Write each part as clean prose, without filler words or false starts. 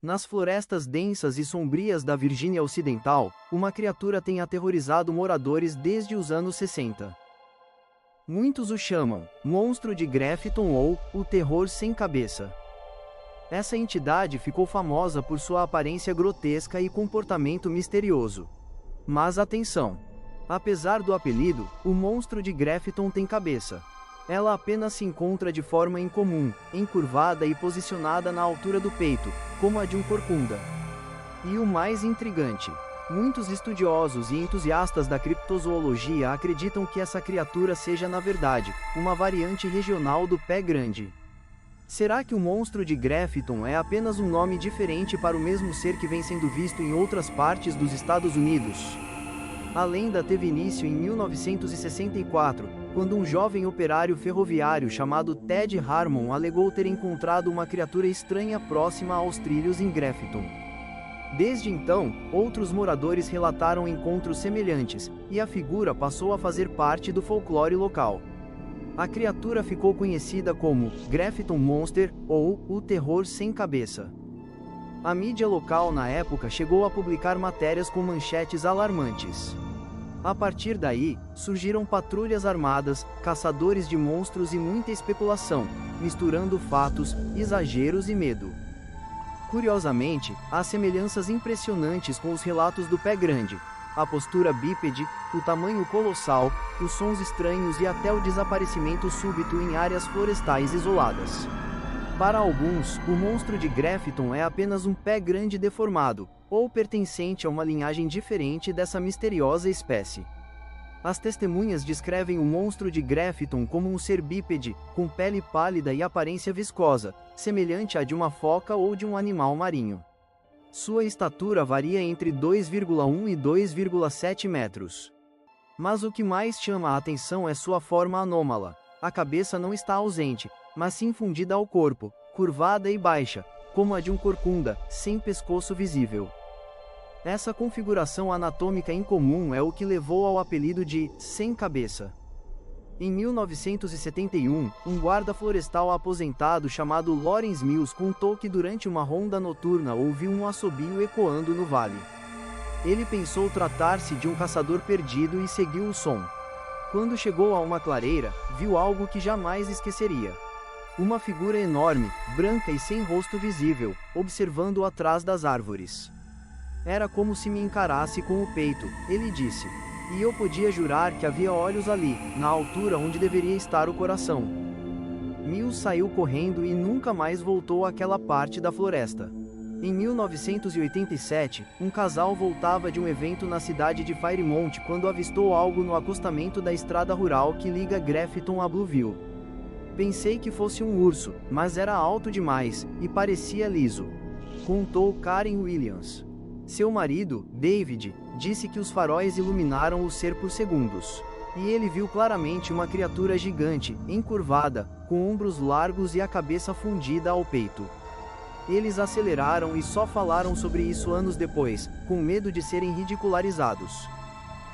Nas florestas densas e sombrias da Virgínia Ocidental, uma criatura tem aterrorizado moradores desde os anos 60. Muitos o chamam monstro de Grafton ou o terror sem cabeça. Essa entidade ficou famosa por sua aparência grotesca e comportamento misterioso. Mas atenção! Apesar do apelido, o monstro de Grafton tem cabeça. Ela apenas se encontra de forma incomum, encurvada e posicionada na altura do peito, como a de um corcunda. E o mais intrigante: muitos estudiosos e entusiastas da criptozoologia acreditam que essa criatura seja na verdade uma variante regional do pé grande. Será que o monstro de Grafton é apenas um nome diferente para o mesmo ser que vem sendo visto em outras partes dos Estados Unidos? A lenda teve início em 1964, quando um jovem operário ferroviário chamado Ted Harmon alegou ter encontrado uma criatura estranha próxima aos trilhos em Grafton. Desde então, outros moradores relataram encontros semelhantes, e a figura passou a fazer parte do folclore local. A criatura ficou conhecida como Grafton Monster, ou o terror sem cabeça. A mídia local na época chegou a publicar matérias com manchetes alarmantes. A partir daí, surgiram patrulhas armadas, caçadores de monstros e muita especulação, misturando fatos, exageros e medo. Curiosamente, há semelhanças impressionantes com os relatos do pé grande, a postura bípede, o tamanho colossal, os sons estranhos e até o desaparecimento súbito em áreas florestais isoladas. Para alguns, o monstro de Grafton é apenas um pé grande deformado, ou pertencente a uma linhagem diferente dessa misteriosa espécie. As testemunhas descrevem o monstro de Grafton como um ser bípede, com pele pálida e aparência viscosa, semelhante à de uma foca ou de um animal marinho. Sua estatura varia entre 2,1 e 2,7 metros. Mas o que mais chama a atenção é sua forma anômala. A cabeça não está ausente, mas sim fundida ao corpo, curvada e baixa, como a de um corcunda, sem pescoço visível. Essa configuração anatômica incomum é o que levou ao apelido de sem cabeça. Em 1971, um guarda florestal aposentado chamado Lawrence Mills contou que durante uma ronda noturna ouviu um assobio ecoando no vale. Ele pensou tratar-se de um caçador perdido e seguiu o som. Quando chegou a uma clareira, viu algo que jamais esqueceria. Uma figura enorme, branca e sem rosto visível, observando-o atrás das árvores. Era como se me encarasse com o peito, ele disse. E eu podia jurar que havia olhos ali, na altura onde deveria estar o coração. Mills saiu correndo e nunca mais voltou àquela parte da floresta. Em 1987, um casal voltava de um evento na cidade de Fairmont quando avistou algo no acostamento da estrada rural que liga Grafton a Blueville. Pensei que fosse um urso, mas era alto demais, e parecia liso, contou Karen Williams. Seu marido, David, disse que os faróis iluminaram o ser por segundos. E ele viu claramente uma criatura gigante, encurvada, com ombros largos e a cabeça fundida ao peito. Eles aceleraram e só falaram sobre isso anos depois, com medo de serem ridicularizados.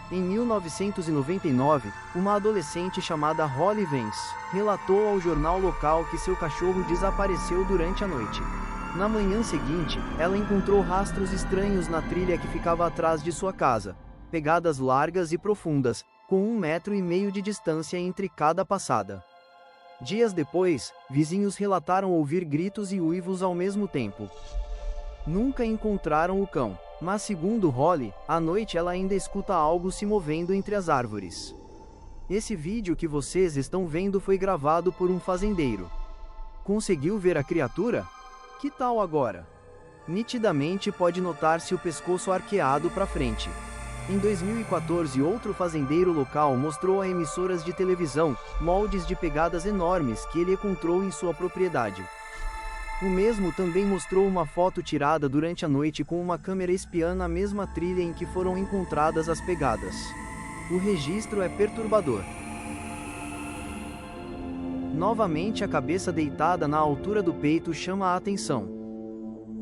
Em 1999, uma adolescente chamada Holly Vance relatou ao jornal local que seu cachorro desapareceu durante a noite. Na manhã seguinte, ela encontrou rastros estranhos na trilha que ficava atrás de sua casa, pegadas largas e profundas, com 1,5 metros de distância entre cada passada. Dias depois, vizinhos relataram ouvir gritos e uivos ao mesmo tempo. Nunca encontraram o cão, mas segundo Holly, à noite ela ainda escuta algo se movendo entre as árvores. Esse vídeo que vocês estão vendo foi gravado por um fazendeiro. Conseguiu ver a criatura? Que tal agora? Nitidamente pode notar-se o pescoço arqueado para frente. Em 2014, outro fazendeiro local mostrou a emissoras de televisão moldes de pegadas enormes que ele encontrou em sua propriedade. O mesmo também mostrou uma foto tirada durante a noite com uma câmera espiã na mesma trilha em que foram encontradas as pegadas. O registro é perturbador. Novamente, a cabeça deitada na altura do peito chama a atenção.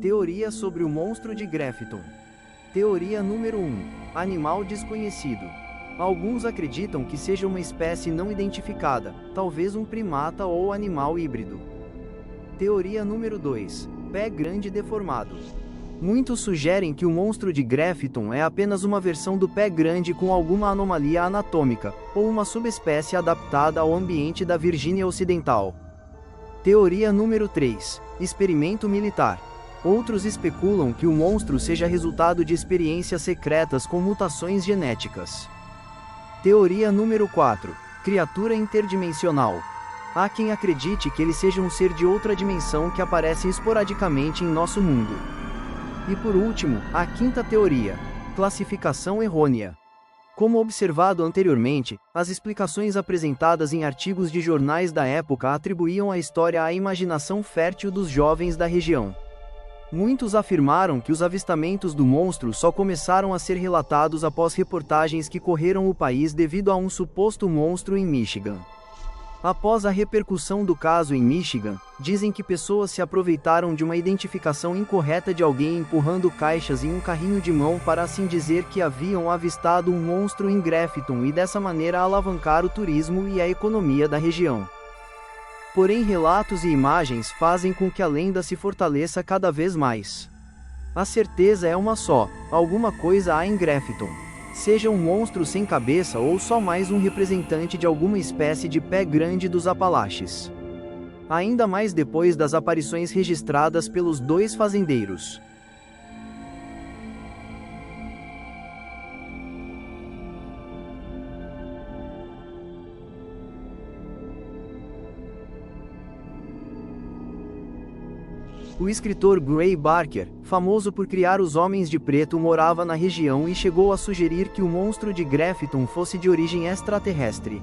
Teoria sobre o monstro de Grafton. Teoria número 1. Animal desconhecido. Alguns acreditam que seja uma espécie não identificada, talvez um primata ou animal híbrido. Teoria número 2. pé grande deformado. Muitos sugerem que o monstro de Grafton é apenas uma versão do pé grande com alguma anomalia anatômica, ou uma subespécie adaptada ao ambiente da Virgínia Ocidental. Teoria número 3. Experimento militar. Outros especulam que o monstro seja resultado de experiências secretas com mutações genéticas. Teoria número 4. Criatura interdimensional. Há quem acredite que ele seja um ser de outra dimensão que aparece esporadicamente em nosso mundo. E por último, a quinta teoria. Classificação errônea. Como observado anteriormente, as explicações apresentadas em artigos de jornais da época atribuíam a história à imaginação fértil dos jovens da região. Muitos afirmaram que os avistamentos do monstro só começaram a ser relatados após reportagens que correram o país devido a um suposto monstro em Michigan. Após a repercussão do caso em Michigan, dizem que pessoas se aproveitaram de uma identificação incorreta de alguém empurrando caixas em um carrinho de mão para assim dizer que haviam avistado um monstro em Grafton e dessa maneira alavancar o turismo e a economia da região. Porém, relatos e imagens fazem com que a lenda se fortaleça cada vez mais. A certeza é uma só: alguma coisa há em Grafton. Seja um monstro sem cabeça ou só mais um representante de alguma espécie de pé grande dos Apalaches. Ainda mais depois das aparições registradas pelos dois fazendeiros. O escritor Gray Barker, famoso por criar Os Homens de Preto, morava na região e chegou a sugerir que o monstro de Grafton fosse de origem extraterrestre.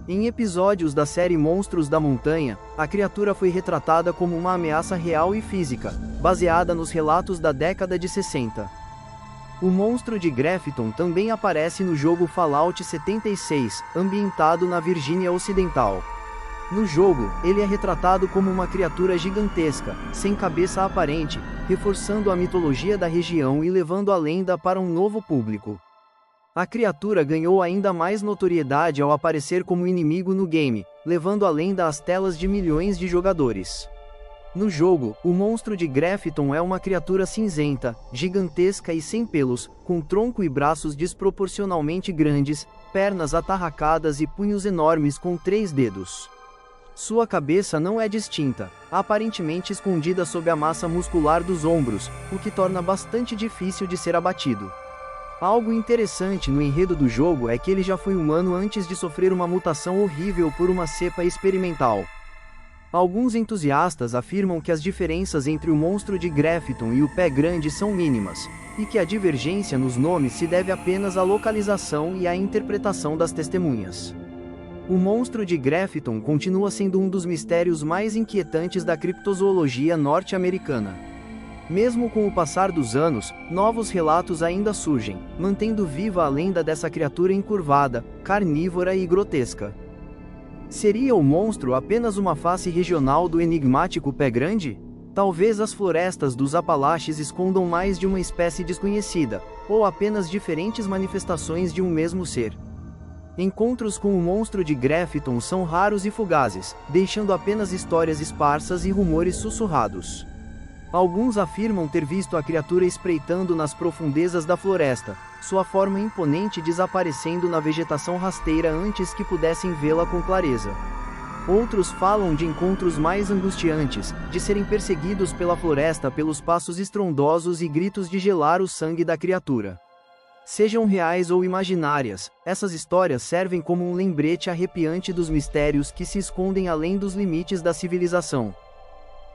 Em episódios da série Monstros da Montanha, a criatura foi retratada como uma ameaça real e física, baseada nos relatos da década de 60. O monstro de Grafton também aparece no jogo Fallout 76, ambientado na Virgínia Ocidental. No jogo, ele é retratado como uma criatura gigantesca, sem cabeça aparente, reforçando a mitologia da região e levando a lenda para um novo público. A criatura ganhou ainda mais notoriedade ao aparecer como inimigo no game, levando a lenda às telas de milhões de jogadores. No jogo, o monstro de Grafton é uma criatura cinzenta, gigantesca e sem pelos, com tronco e braços desproporcionalmente grandes, pernas atarracadas e punhos enormes com 3 dedos. Sua cabeça não é distinta, aparentemente escondida sob a massa muscular dos ombros, o que torna bastante difícil de ser abatido. Algo interessante no enredo do jogo é que ele já foi humano antes de sofrer uma mutação horrível por uma cepa experimental. Alguns entusiastas afirmam que as diferenças entre o monstro de Grafton e o pé grande são mínimas, e que a divergência nos nomes se deve apenas à localização e à interpretação das testemunhas. O monstro de Grafton continua sendo um dos mistérios mais inquietantes da criptozoologia norte-americana. Mesmo com o passar dos anos, novos relatos ainda surgem, mantendo viva a lenda dessa criatura encurvada, carnívora e grotesca. Seria o monstro apenas uma face regional do enigmático pé grande? Talvez as florestas dos Apalaches escondam mais de uma espécie desconhecida, ou apenas diferentes manifestações de um mesmo ser. Encontros com o monstro de Grafton são raros e fugazes, deixando apenas histórias esparsas e rumores sussurrados. Alguns afirmam ter visto a criatura espreitando nas profundezas da floresta, sua forma imponente desaparecendo na vegetação rasteira antes que pudessem vê-la com clareza. Outros falam de encontros mais angustiantes, de serem perseguidos pela floresta pelos passos estrondosos e gritos de gelar o sangue da criatura. Sejam reais ou imaginárias, essas histórias servem como um lembrete arrepiante dos mistérios que se escondem além dos limites da civilização.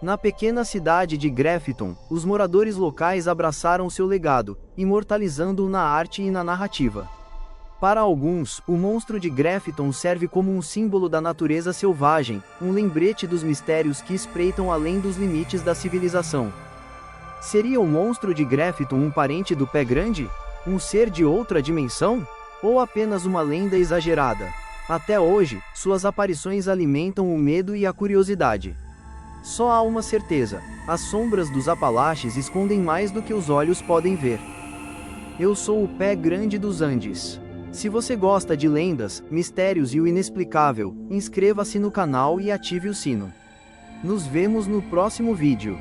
Na pequena cidade de Grafton, os moradores locais abraçaram seu legado, imortalizando-o na arte e na narrativa. Para alguns, o monstro de Grafton serve como um símbolo da natureza selvagem, um lembrete dos mistérios que espreitam além dos limites da civilização. Seria o monstro de Grafton um parente do pé grande? Um ser de outra dimensão? Ou apenas uma lenda exagerada? Até hoje, suas aparições alimentam o medo e a curiosidade. Só há uma certeza: as sombras dos Apalaches escondem mais do que os olhos podem ver. Eu sou o Pé Grande dos Andes. Se você gosta de lendas, mistérios e o inexplicável, inscreva-se no canal e ative o sino. Nos vemos no próximo vídeo.